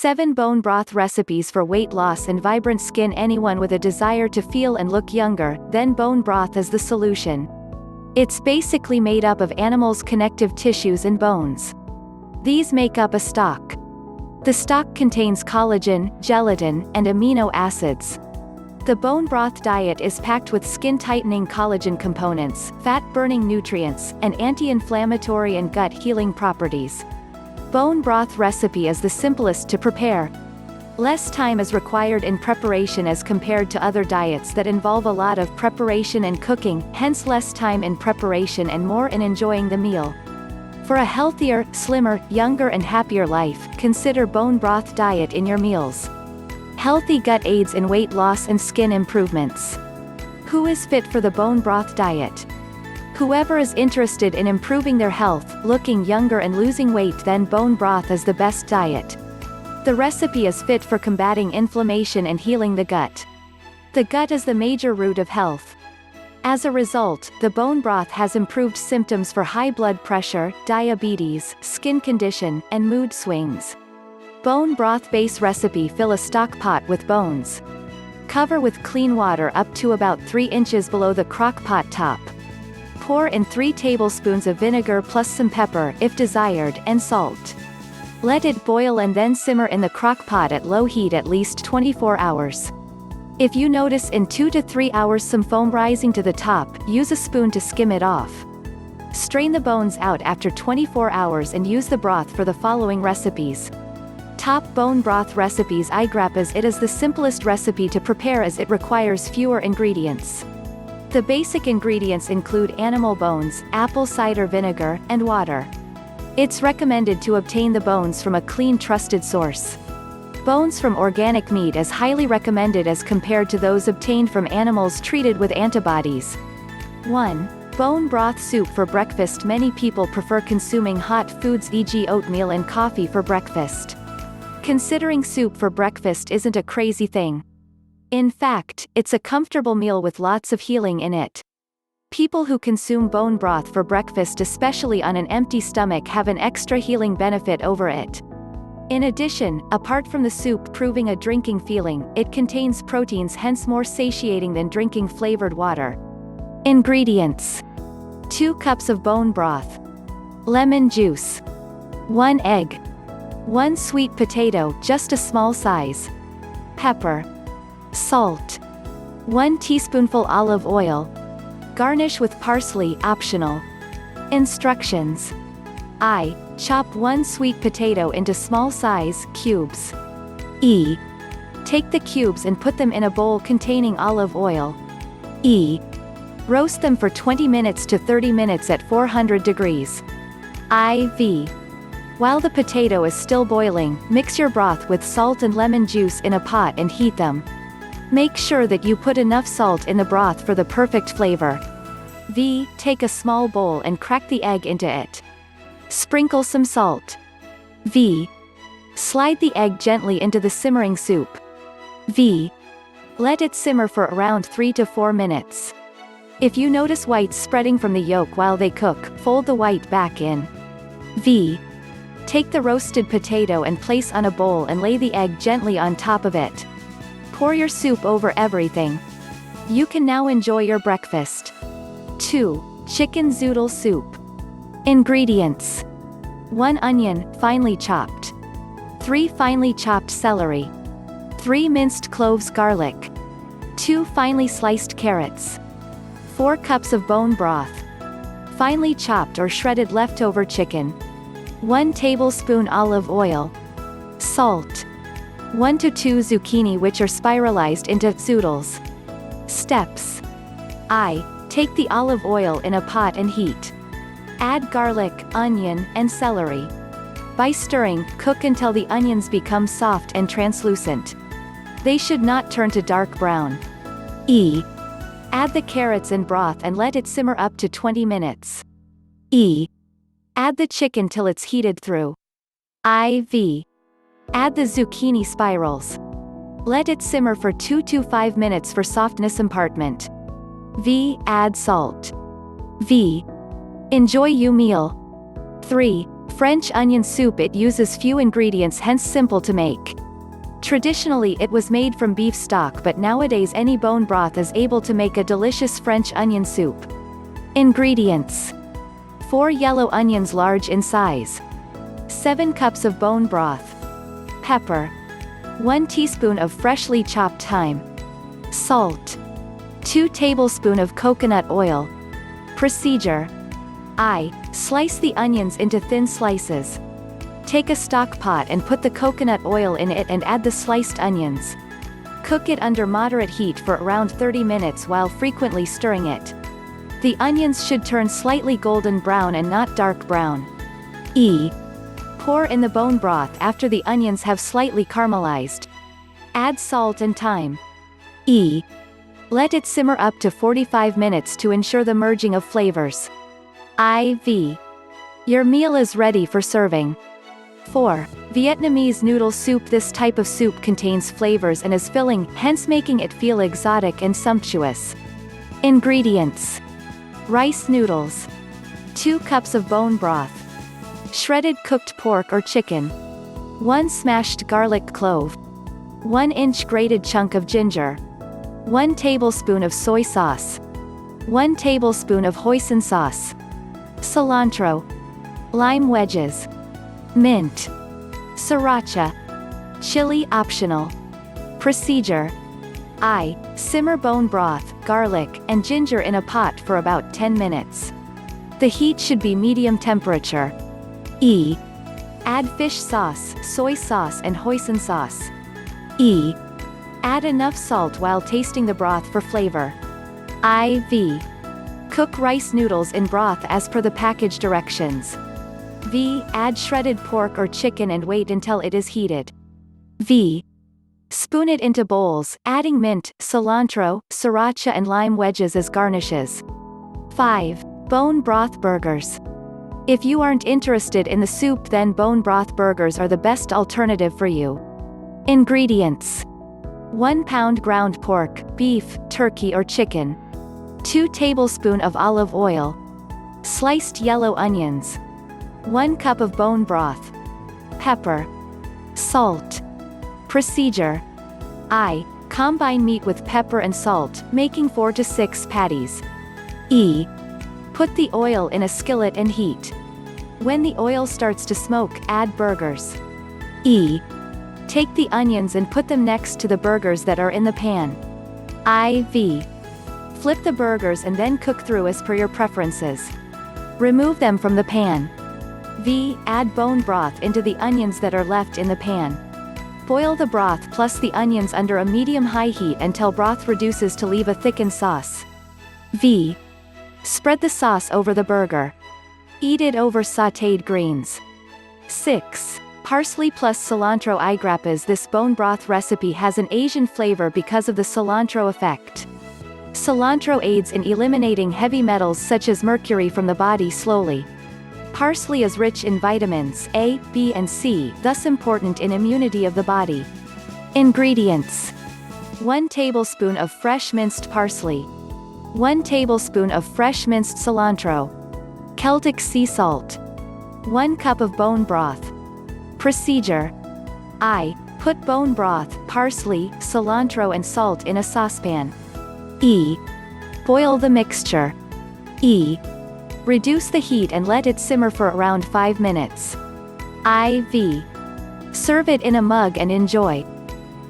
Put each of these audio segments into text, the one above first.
7 bone broth recipes for weight loss and vibrant skin. Anyone with a desire to feel and look younger, then bone broth is the solution. It's basically made up of animals' connective tissues and bones. These make up a stock. The stock contains collagen, gelatin, and amino acids. The bone broth diet is packed with skin-tightening collagen components, fat-burning nutrients, and anti-inflammatory and gut-healing properties. Bone broth recipe is the simplest to prepare. Less time is required in preparation as compared to other diets that involve a lot of preparation and cooking, hence less time in preparation and more in enjoying the meal. For a healthier, slimmer, younger and happier life, consider bone broth diet in your meals. Healthy gut aids in weight loss and skin improvements. Who is fit for the bone broth diet? Whoever is interested in improving their health, looking younger and losing weight, then bone broth is the best diet. The recipe is fit for combating inflammation and healing the gut. The gut is the major root of health. As a result, the bone broth has improved symptoms for high blood pressure, diabetes, skin condition, and mood swings. Bone broth base recipe: fill a stock pot with bones. Cover with clean water up to about 3 inches below the crock pot top. Pour in 3 tablespoons of vinegar plus some pepper, if desired, and salt. Let it boil and then simmer in the crock pot at low heat at least 24 hours. If you notice in 2 to 3 hours some foam rising to the top, use a spoon to skim it off. Strain the bones out after 24 hours and use the broth for the following recipes. Top bone broth recipes. It is the simplest recipe to prepare as it requires fewer ingredients. The basic ingredients include animal bones, apple cider vinegar, and water. It's recommended to obtain the bones from a clean, trusted source. Bones from organic meat is highly recommended as compared to those obtained from animals treated with antibodies. 1. Bone broth soup for breakfast. Many people prefer consuming hot foods, e.g. oatmeal and coffee, for breakfast. Considering soup for breakfast isn't a crazy thing. In fact, it's a comfortable meal with lots of healing in it. People who consume bone broth for breakfast, especially on an empty stomach, have an extra healing benefit over it. In addition, apart from the soup proving a drinking feeling, it contains proteins, hence more satiating than drinking flavored water. Ingredients: 2 cups of bone broth, lemon juice, 1 egg, 1 sweet potato, just a small size, pepper, salt, 1 teaspoonful olive oil. Garnish with parsley, optional. Instructions: I. Chop 1 sweet potato into small size cubes. E. Take the cubes and put them in a bowl containing olive oil. E. Roast them for 20 minutes to 30 minutes at 400 degrees. IV. While the potato is still boiling, mix your broth with salt and lemon juice in a pot and heat them. Make sure that you put enough salt in the broth for the perfect flavor. V. Take a small bowl and crack the egg into it. Sprinkle some salt. V. Slide the egg gently into the simmering soup. V. Let it simmer for around 3 to 4 minutes. If you notice whites spreading from the yolk while they cook, fold the white back in. V. Take the roasted potato and place on a bowl and lay the egg gently on top of it. Pour your soup over everything. You can now enjoy your breakfast. 2. Chicken zoodle soup. Ingredients: 1 onion, finely chopped. 3 finely chopped celery. 3 minced cloves garlic. 2 finely sliced carrots. 4 cups of bone broth. Finely chopped or shredded leftover chicken. 1 tablespoon olive oil. Salt. 1 to 2 zucchini, which are spiralized into zoodles. Steps: I. Take the olive oil in a pot and heat. Add garlic, onion, and celery. By stirring, cook until the onions become soft and translucent. They should not turn to dark brown. E. Add the carrots and broth and let it simmer up to 20 minutes. E. Add the chicken till it's heated through. IV. Add the zucchini spirals. Let it simmer for 2 to 5 minutes for softness impartment. V. Add salt. V. Enjoy your meal. 3. French onion soup. It uses few ingredients, hence simple to make. Traditionally it was made from beef stock, but nowadays any bone broth is able to make a delicious French onion soup. Ingredients: 4 yellow onions large in size, 7 cups of bone broth, pepper, 1 teaspoon of freshly chopped thyme, salt, 2 tablespoons of coconut oil. Procedure: I. Slice the onions into thin slices. Take a stock pot and put the coconut oil in it and add the sliced onions. Cook it under moderate heat for around 30 minutes while frequently stirring it. The onions should turn slightly golden brown and not dark brown. E. Pour in the bone broth after the onions have slightly caramelized. Add salt and thyme. E. Let it simmer up to 45 minutes to ensure the merging of flavors. IV. Your meal is ready for serving. 4. Vietnamese noodle soup. This type of soup contains flavors and is filling, hence making it feel exotic and sumptuous. Ingredients: rice noodles, 2 cups of bone broth, shredded cooked pork or chicken, 1 smashed garlic clove, 1 inch grated chunk of ginger, 1 tablespoon of soy sauce, 1 tablespoon of hoisin sauce, cilantro, lime wedges, mint, sriracha, chili optional. Procedure: I. Simmer bone broth, garlic, and ginger in a pot for about 10 minutes. The heat should be medium temperature. E. Add fish sauce, soy sauce and hoisin sauce. E. Add enough salt while tasting the broth for flavor. IV. Cook rice noodles in broth as per the package directions. V. Add shredded pork or chicken and wait until it is heated. V. Spoon it into bowls, adding mint, cilantro, sriracha and lime wedges as garnishes. 5. Bone broth burgers. If you aren't interested in the soup, then bone broth burgers are the best alternative for you. Ingredients: 1 pound ground pork, beef, turkey or chicken, 2 tablespoons of olive oil, sliced yellow onions, 1 cup of bone broth, pepper, salt. Procedure: I. Combine meat with pepper and salt, making 4 to 6 patties. E. Put the oil in a skillet and heat. When the oil starts to smoke, add burgers. E. Take the onions and put them next to the burgers that are in the pan. IV. Flip the burgers and then cook through as per your preferences. Remove them from the pan. V. Add bone broth into the onions that are left in the pan. Boil the broth plus the onions under a medium-high heat until broth reduces to leave a thickened sauce. V. Spread the sauce over the burger. Eat it over sautéed greens. 6. Parsley plus cilantro igrapas. This bone broth recipe has an Asian flavor because of the cilantro effect. Cilantro aids in eliminating heavy metals such as mercury from the body slowly. Parsley is rich in vitamins A, B and C, thus important in immunity of the body. Ingredients: 1 tablespoon of fresh minced parsley, 1 tablespoon of fresh minced cilantro, Celtic sea salt, 1 cup of bone broth. Procedure: I. Put bone broth, parsley, cilantro and salt in a saucepan. E. Boil the mixture. E. Reduce the heat and let it simmer for around 5 minutes. IV. Serve it in a mug and enjoy.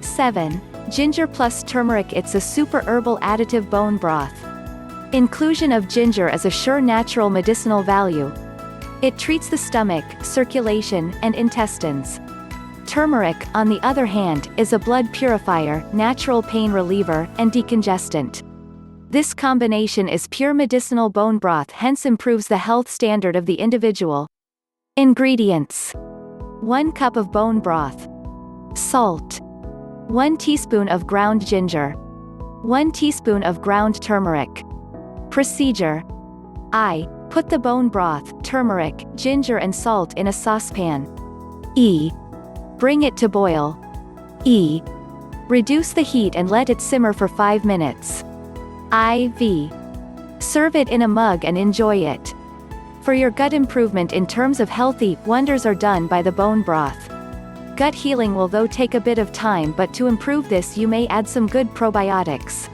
7. Ginger plus turmeric. It's a super herbal additive bone broth. Inclusion of ginger is a sure natural medicinal value. It treats the stomach, circulation, and intestines. Turmeric, on the other hand, is a blood purifier, natural pain reliever, and decongestant. This combination is pure medicinal bone broth, hence improves the health standard of the individual. Ingredients: 1 cup of bone broth, salt, 1 teaspoon of ground ginger, 1 teaspoon of ground turmeric. Procedure: I. Put the bone broth, turmeric, ginger and salt in a saucepan. E. Bring it to boil. E. Reduce the heat and let it simmer for 5 minutes. IV. Serve it in a mug and enjoy it. For your gut improvement in terms of healthy, wonders are done by the bone broth. Gut healing will though take a bit of time, but to improve this you may add some good probiotics.